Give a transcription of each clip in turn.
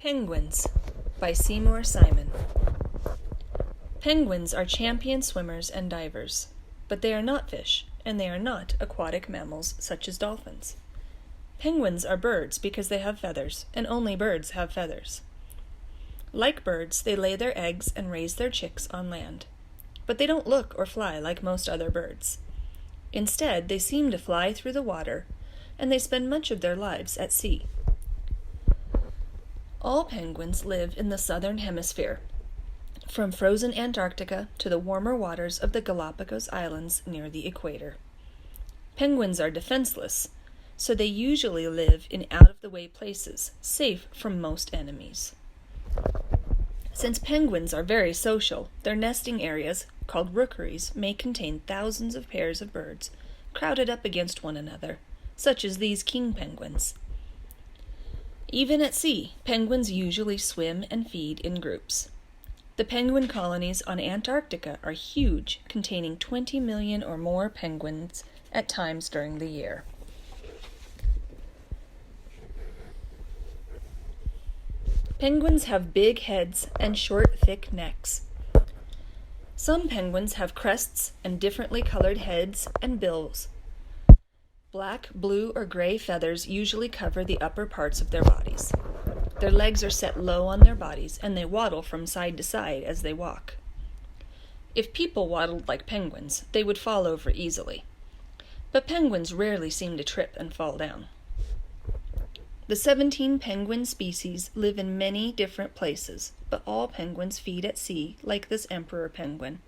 Penguins by Seymour Simon. Penguins are champion swimmers and divers, but they are not fish, and they are not aquatic mammals such as dolphins. Penguins are birds because they have feathers, and only birds have feathers. Like birds, they lay their eggs and raise their chicks on land, but they don't look or fly like most other birds. Instead, they seem to fly through the water, and they spend much of their lives at sea. All penguins live in the southern hemisphere, from frozen Antarctica to the warmer waters of the Galapagos Islands near the equator. Penguins are defenseless, so they usually live in out-of-the-way places, safe from most enemies. Since penguins are very social, their nesting areas, called rookeries, may contain thousands of pairs of birds crowded up against one another, such as these king penguins. Even at sea, penguins usually swim and feed in groups. The penguin colonies on Antarctica are huge, containing 20 million or more penguins at times during the year. Penguins have big heads and short, thick necks. Some penguins have crests and differently colored heads and bills. Black, blue, or gray feathers usually cover the upper parts of their bodies. Their legs are set low on their bodies, and they waddle from side to side as they walk. If people waddled like penguins, they would fall over easily. But penguins rarely seem to trip and fall down. The 17 penguin species live in many different places, but all penguins feed at sea, like this emperor penguin.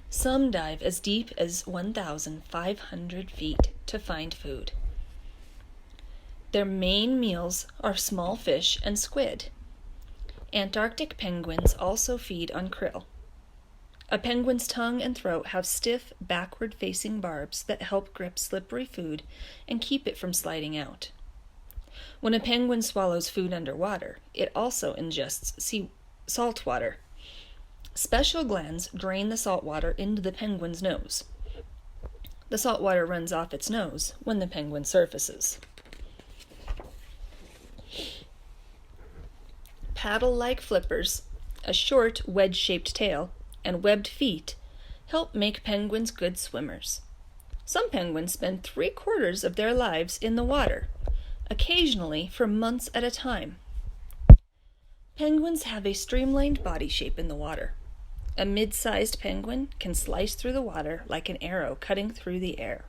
Some dive as deep as 1,500 feet to find food. Their main meals are small fish and squid. Antarctic penguins also feed on krill. A penguin's tongue and throat have stiff, backward-facing barbs that help grip slippery food and keep it from sliding out. When a penguin swallows food underwater, it also ingests salt water. Special glands drain the salt water into the penguin's nose. The salt water runs off its nose when the penguin surfaces. Paddle-like flippers, a short, wedge-shaped tail, and webbed feet help make penguins good swimmers. Some penguins spend 3/4 of their lives in the water, occasionally for months at a time. Penguins have a streamlined body shape in the water. A mid-sized penguin can slice through the water like an arrow cutting through the air.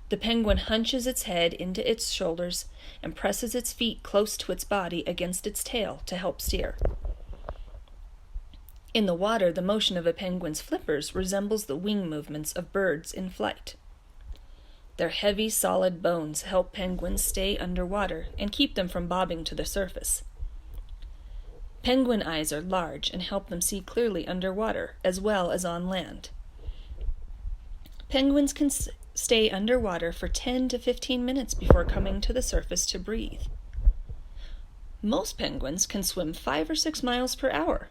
The penguin hunches its head into its shoulders and presses its feet close to its body against its tail to help steer. In the water, the motion of a penguin's flippers resembles the wing movements of birds in flight. Their heavy, solid bones help penguins stay underwater and keep them from bobbing to the surface. Penguin eyes are large and help them see clearly underwater as well as on land. Penguins can stay underwater for 10 to 15 minutes before coming to the surface to breathe. Most penguins can swim 5 or 6 miles per hour.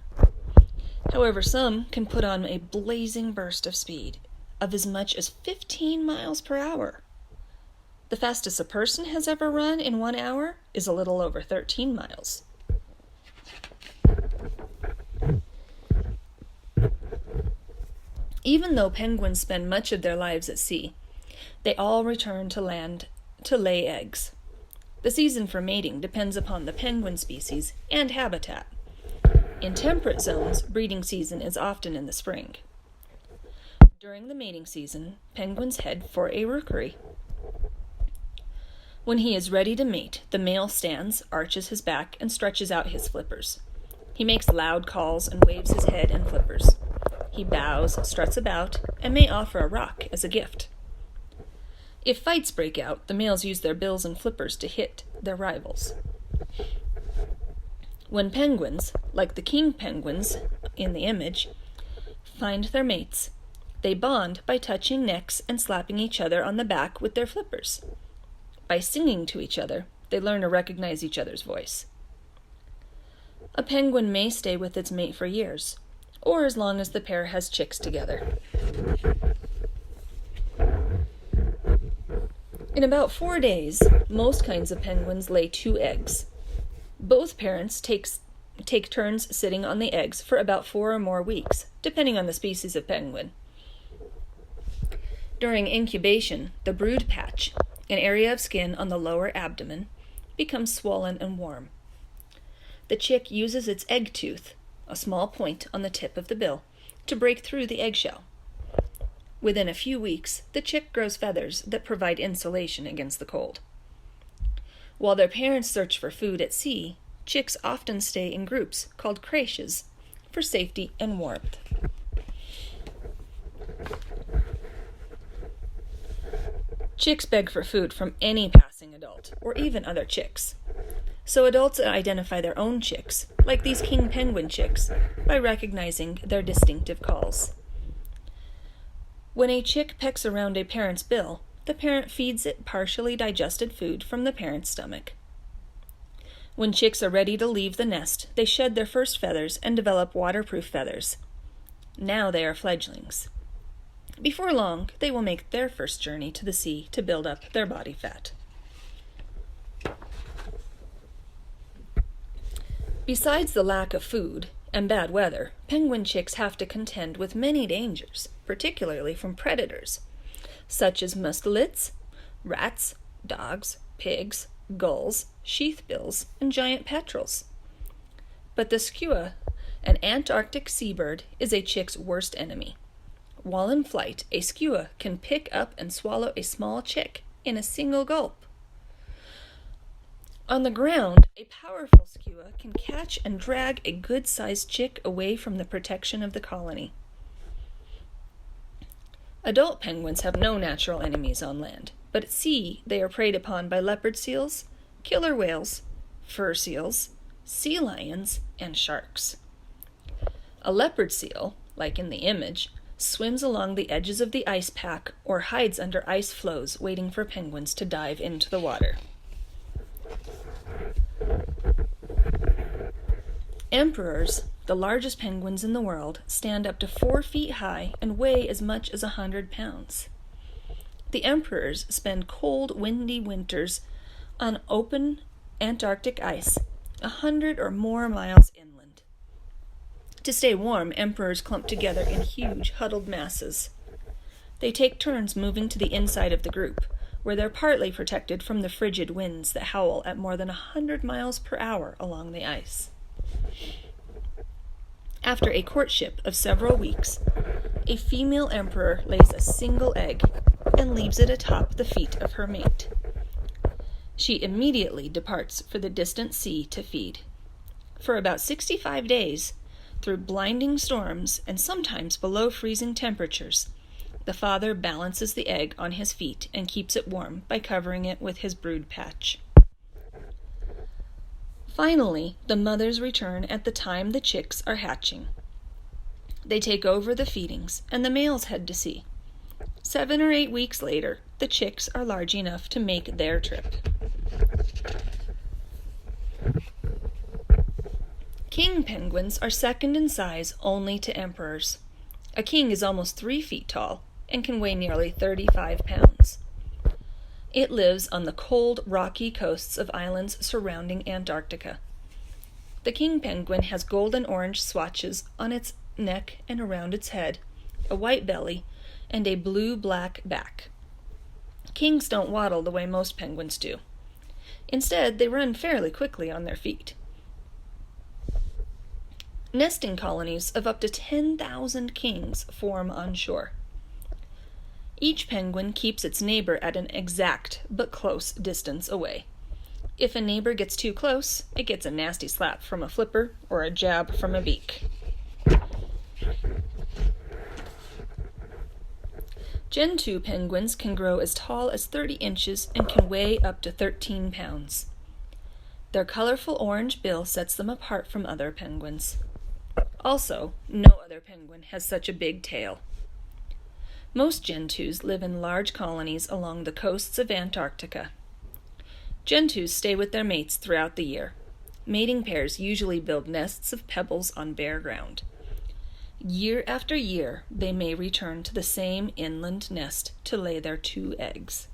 However, some can put on a blazing burst of speed of as much as 15 miles per hour. The fastest a person has ever run in 1 hour is a little over 13 miles. Even though penguins spend much of their lives at sea, they all return to land to lay eggs. The season for mating depends upon the penguin species and habitat. In temperate zones, breeding season is often in the spring. During the mating season, penguins head for a rookery. When he is ready to mate, the male stands, arches his back, and stretches out his flippers. He makes loud calls and waves his head and flippers. He bows, struts about, and may offer a rock as a gift. If fights break out, the males use their bills and flippers to hit their rivals. When penguins, like the king penguins in the image, find their mates, they bond by touching necks and slapping each other on the back with their flippers. By singing to each other, they learn to recognize each other's voice. A penguin may stay with its mate for years, or as long as the pair has chicks together. In about 4 days, most kinds of penguins lay 2 eggs. Both parents take turns sitting on the eggs for about 4 or more weeks, depending on the species of penguin. During incubation, the brood patch, an area of skin on the lower abdomen, becomes swollen and warm. The chick uses its egg tooth, a small point on the tip of the bill, to break through the eggshell. Within a few weeks, the chick grows feathers that provide insulation against the cold. While their parents search for food at sea, chicks often stay in groups called creches for safety and warmth. Chicks beg for food from any passing adult, or even other chicks. So adults identify their own chicks, like these king penguin chicks, by recognizing their distinctive calls. When a chick pecks around a parent's bill, the parent feeds it partially digested food from the parent's stomach. When chicks are ready to leave the nest, they shed their first feathers and develop waterproof feathers. Now they are fledglings. Before long, they will make their first journey to the sea to build up their body fat. Besides the lack of food and bad weather, penguin chicks have to contend with many dangers, particularly from predators, such as mustelids, rats, dogs, pigs, gulls, sheathbills, and giant petrels. But the skua, an Antarctic seabird, is a chick's worst enemy. While in flight, a skua can pick up and swallow a small chick in a single gulp. On the ground, a powerful skua can catch and drag a good-sized chick away from the protection of the colony. Adult penguins have no natural enemies on land, but at sea they are preyed upon by leopard seals, killer whales, fur seals, sea lions, and sharks. A leopard seal, like in the image, swims along the edges of the ice pack or hides under ice floes waiting for penguins to dive into the water. Emperors, the largest penguins in the world, stand up to 4 feet high and weigh as much as 100 pounds. The emperors spend cold, windy winters on open Antarctic ice, 100 or more miles inland. To stay warm, emperors clump together in huge, huddled masses. They take turns moving to the inside of the group, where they're partly protected from the frigid winds that howl at more than 100 miles per hour along the ice. After a courtship of several weeks, a female emperor lays a single egg and leaves it atop the feet of her mate. She immediately departs for the distant sea to feed. For about 65 days, through blinding storms and sometimes below freezing temperatures, the father balances the egg on his feet and keeps it warm by covering it with his brood patch. Finally, the mothers return at the time the chicks are hatching. They take over the feedings, and the males head to sea. 7 or 8 weeks later, the chicks are large enough to make their trip. King penguins are second in size only to emperors. A king is almost 3 feet tall and can weigh nearly 35 pounds. It lives on the cold, rocky coasts of islands surrounding Antarctica. The king penguin has golden-orange swatches on its neck and around its head, a white belly, and a blue-black back. Kings don't waddle the way most penguins do. Instead, they run fairly quickly on their feet. Nesting colonies of up to 10,000 kings form on shore. Each penguin keeps its neighbor at an exact but close distance away. If a neighbor gets too close, it gets a nasty slap from a flipper or a jab from a beak. Gentoo penguins can grow as tall as 30 inches and can weigh up to 13 pounds. Their colorful orange bill sets them apart from other penguins. Also, no other penguin has such a big tail. Most gentoos live in large colonies along the coasts of Antarctica. Gentoos stay with their mates throughout the year. Mating pairs usually build nests of pebbles on bare ground. Year after year, they may return to the same inland nest to lay their 2 eggs.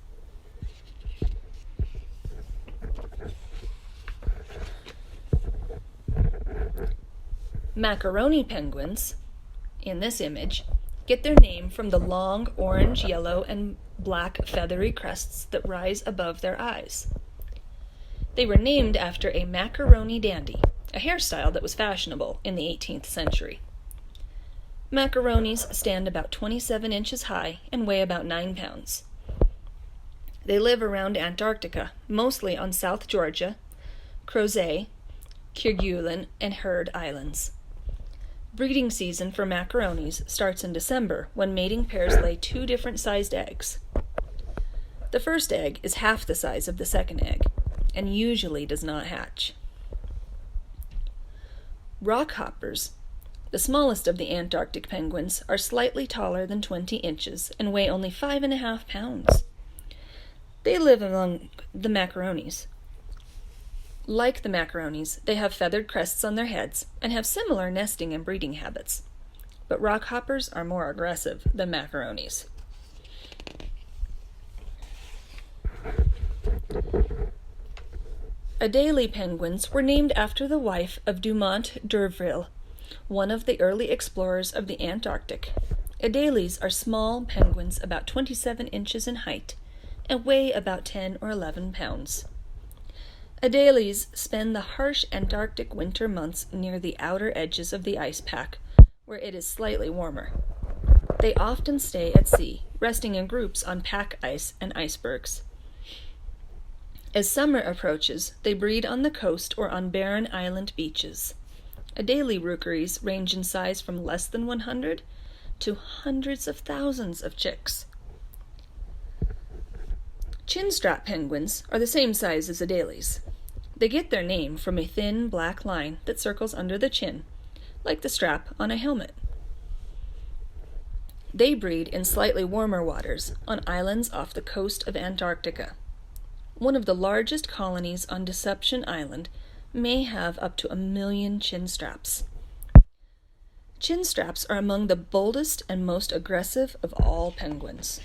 Macaroni penguins, in this image, get their name from the long orange, yellow, and black feathery crests that rise above their eyes. They were named after a macaroni dandy, a hairstyle that was fashionable in the 18th century. Macaronis stand about 27 inches high and weigh about 9 pounds. They live around Antarctica, mostly on South Georgia, Crozet, Kerguelen, and Heard Islands. Breeding season for macaronis starts in December when mating pairs lay 2 different sized eggs. The first egg is half the size of the second egg and usually does not hatch. Rockhoppers, the smallest of the Antarctic penguins, are slightly taller than 20 inches and weigh only 5.5 pounds. They live among the macaronis. Like the macaronis, they have feathered crests on their heads and have similar nesting and breeding habits. But rockhoppers are more aggressive than macaronis. Adelie penguins were named after the wife of Dumont d'Urville, one of the early explorers of the Antarctic. Adelies are small penguins about 27 inches in height and weigh about 10 or 11 pounds. Adelies spend the harsh Antarctic winter months near the outer edges of the ice pack, where it is slightly warmer. They often stay at sea, resting in groups on pack ice and icebergs. As summer approaches, they breed on the coast or on barren island beaches. Adelie rookeries range in size from less than 100 to hundreds of thousands of chicks. Chinstrap penguins are the same size as adelies. They get their name from a thin black line that circles under the chin, like the strap on a helmet. They breed in slightly warmer waters on islands off the coast of Antarctica. One of the largest colonies on Deception Island may have up to 1 million chinstraps. Chinstraps are among the boldest and most aggressive of all penguins.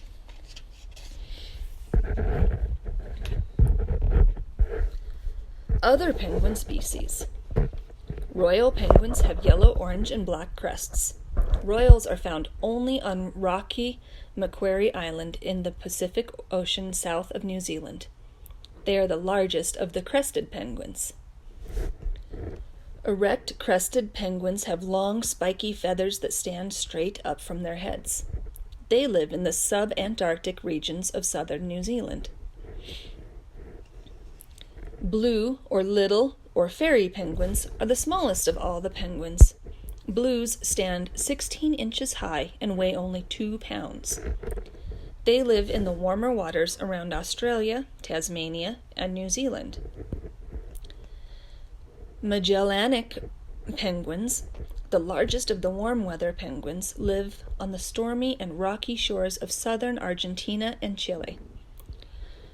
Other penguin species. Royal penguins have yellow, orange, and black crests. Royals are found only on rocky Macquarie Island in the Pacific Ocean south of New Zealand. They are the largest of the crested penguins. Erect crested penguins have long, spiky feathers that stand straight up from their heads. They live in the sub-Antarctic regions of southern New Zealand. Blue, or little, or fairy penguins are the smallest of all the penguins. Blues stand 16 inches high and weigh only 2 pounds. They live in the warmer waters around Australia, Tasmania, and New Zealand. Magellanic penguins, the largest of the warm-weather penguins, live on the stormy and rocky shores of southern Argentina and Chile.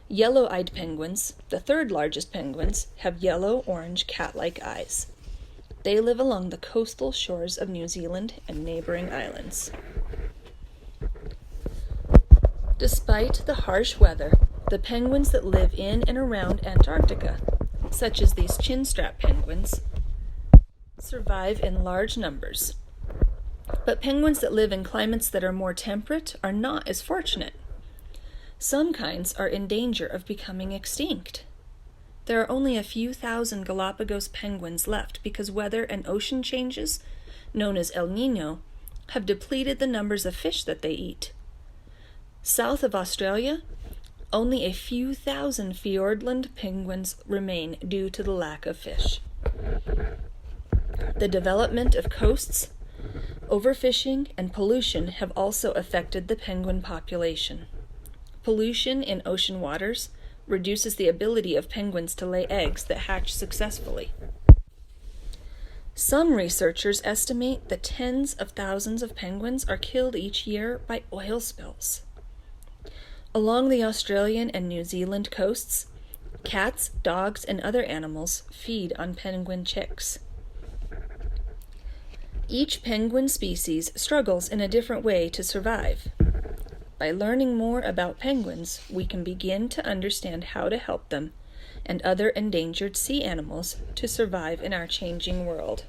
Yellow-eyed penguins, the third largest penguins, have yellow-orange cat-like eyes. They live along the coastal shores of New Zealand and neighboring islands. Despite the harsh weather, the penguins that live in and around Antarctica, such as these chinstrap penguins, survive in large numbers. But penguins that live in climates that are more temperate are not as fortunate. Some kinds are in danger of becoming extinct. There are only a few thousand Galapagos penguins left because weather and ocean changes, known as El Niño, have depleted the numbers of fish that they eat. South of Australia, only a few thousand Fiordland penguins remain due to the lack of fish. The development of coasts, overfishing, and pollution have also affected the penguin population. Pollution in ocean waters reduces the ability of penguins to lay eggs that hatch successfully. Some researchers estimate that tens of thousands of penguins are killed each year by oil spills. Along the Australian and New Zealand coasts, cats, dogs, and other animals feed on penguin chicks. Each penguin species struggles in a different way to survive. By learning more about penguins, we can begin to understand how to help them and other endangered sea animals to survive in our changing world.